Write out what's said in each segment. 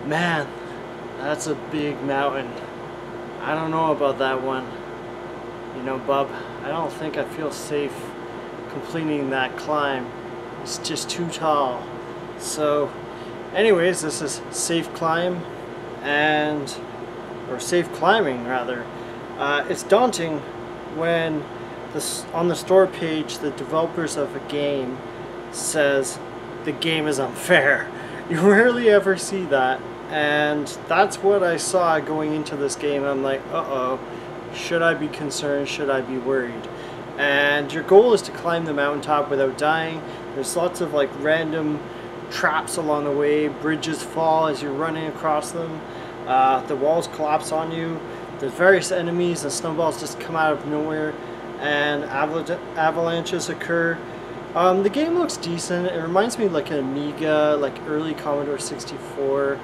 Man, that's a big mountain. I don't know about that one. You know, bub, I don't think I feel safe completing that climb. It's just too tall. So, anyways, this is safe climb or safe climbing rather. It's daunting when on the store page the developers of a game says the game is unfair. You rarely ever see that, and that's what I saw going into this game. I'm like, uh-oh, should I be concerned? Should I be worried? And your goal is to climb the mountaintop without dying. There's lots of like random traps along the way. Bridges fall as you're running across them. The walls collapse on you. There's various enemies and snowballs just come out of nowhere, and avalanches occur. The game looks decent. It reminds me of like an Amiga, like early Commodore 64,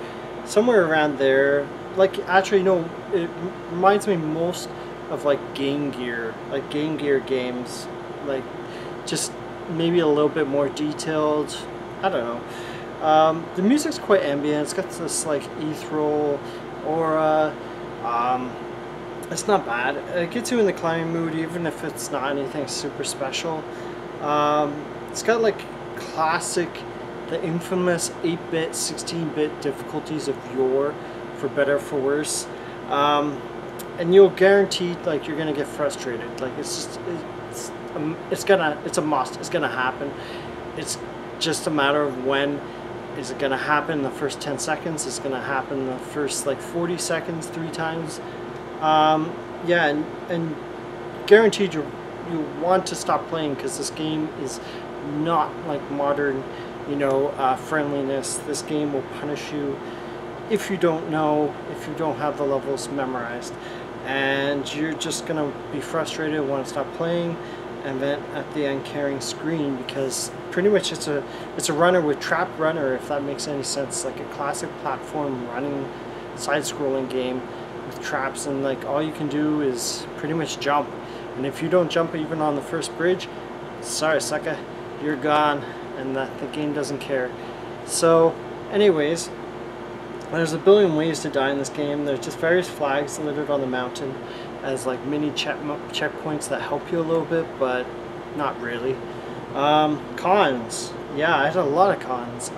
somewhere around there. Like, actually no, it reminds me most of like Game Gear games, like just maybe a little bit more detailed. I don't know. The music's quite ambient. It's got this like ethereal aura. It's not bad. It gets you in the climbing mood even if it's not anything super special. It's got like classic, the infamous 8-bit, 16-bit difficulties of yore, for better or for worse. And you'll guarantee like you're gonna get frustrated. Like it's a must. It's gonna happen. It's just a matter of when. Is it gonna happen in the first 10 seconds? It's gonna happen in the first like 40 seconds 3 times. Yeah, and guaranteed you want to stop playing because this game is not like modern, you know, friendliness. This game will punish you if you don't know, if you don't have the levels memorized, and you're just gonna be frustrated, want to stop playing, and then at the end carrying screen, because pretty much it's a runner with trap runner, if that makes any sense, like a classic platform running side-scrolling game with traps, and like all you can do is pretty much jump, and if you don't jump even on the first bridge, sorry sucker, you're gone, and the game doesn't care. So anyways, there's a billion ways to die in this game. There's just various flags littered on the mountain as like mini checkpoints that help you a little bit, but not really. Cons. Yeah, I had a lot of cons.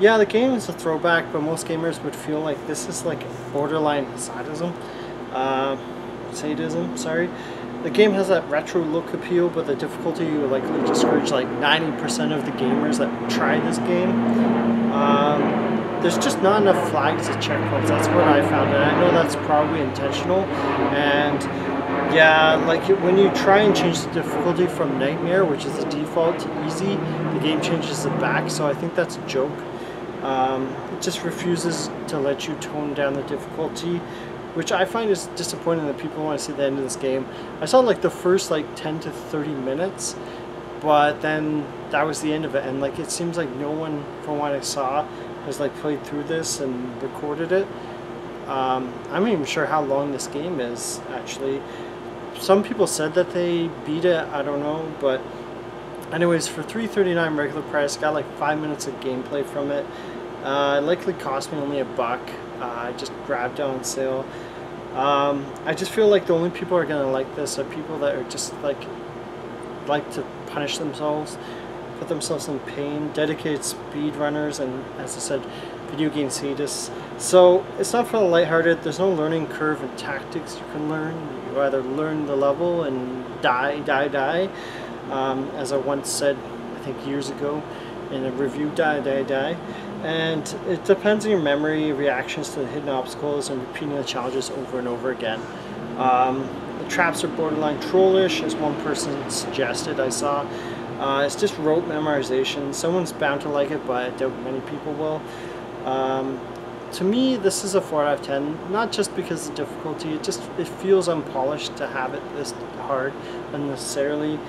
Yeah, the game is a throwback, but most gamers would feel like this is like borderline sadism. Sadism, sorry. The game has that retro look appeal, but the difficulty will likely discourage like 90% of the gamers that try this game. There's just not enough flags at checkpoints. That's what I found, and I know that's probably intentional. And yeah, like when you try and change the difficulty from Nightmare, which is the default, to Easy, the game changes it back. So I think that's a joke. It just refuses to let you tone down the difficulty, which I find is disappointing that people want to see the end of this game. I saw like the first like 10 to 30 minutes, but then that was the end of it, and like it seems like no one, from what I saw, has like played through this and recorded it. I'm not even sure how long this game is actually. Some people said that they beat it, I don't know, but anyways, for $3.39 regular price, got like 5 minutes of gameplay from it. It likely cost me only $1. I just grabbed it on sale. I just feel like the only people who are gonna like this are people that are just like to punish themselves, put themselves in pain, dedicated speedrunners, and as I said, video game sadists. So it's not for the lighthearted. There's no learning curve and tactics you can learn. You either learn the level and die. As I once said, I think years ago in a review, die. And it depends on your memory, reactions to the hidden obstacles, and repeating the challenges over and over again. The traps are borderline trollish, as one person suggested I saw. It's just rote memorization. Someone's bound to like it, but I doubt many people will. To me, this is a 4 out of 10, not just because of the difficulty, it feels unpolished to have it this hard unnecessarily.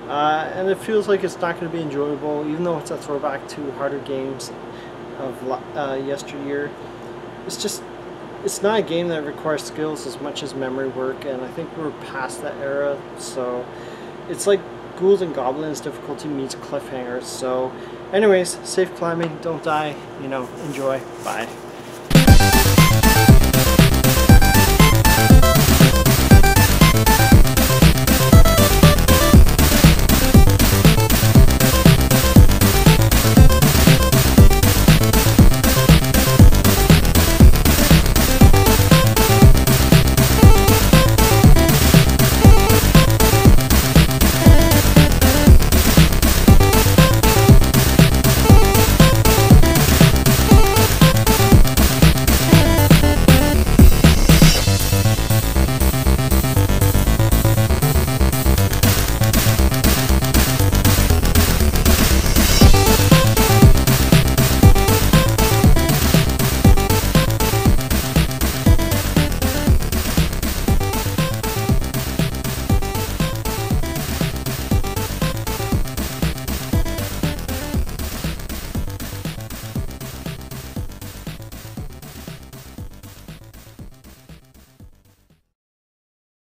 And it feels like it's not going to be enjoyable, even though it's a throwback to harder games of yesteryear. It's not a game that requires skills as much as memory work, and I think we're past that era. So it's like Ghouls and Goblins difficulty meets cliffhangers. So anyways, safe climbing, don't die, you know, enjoy, bye.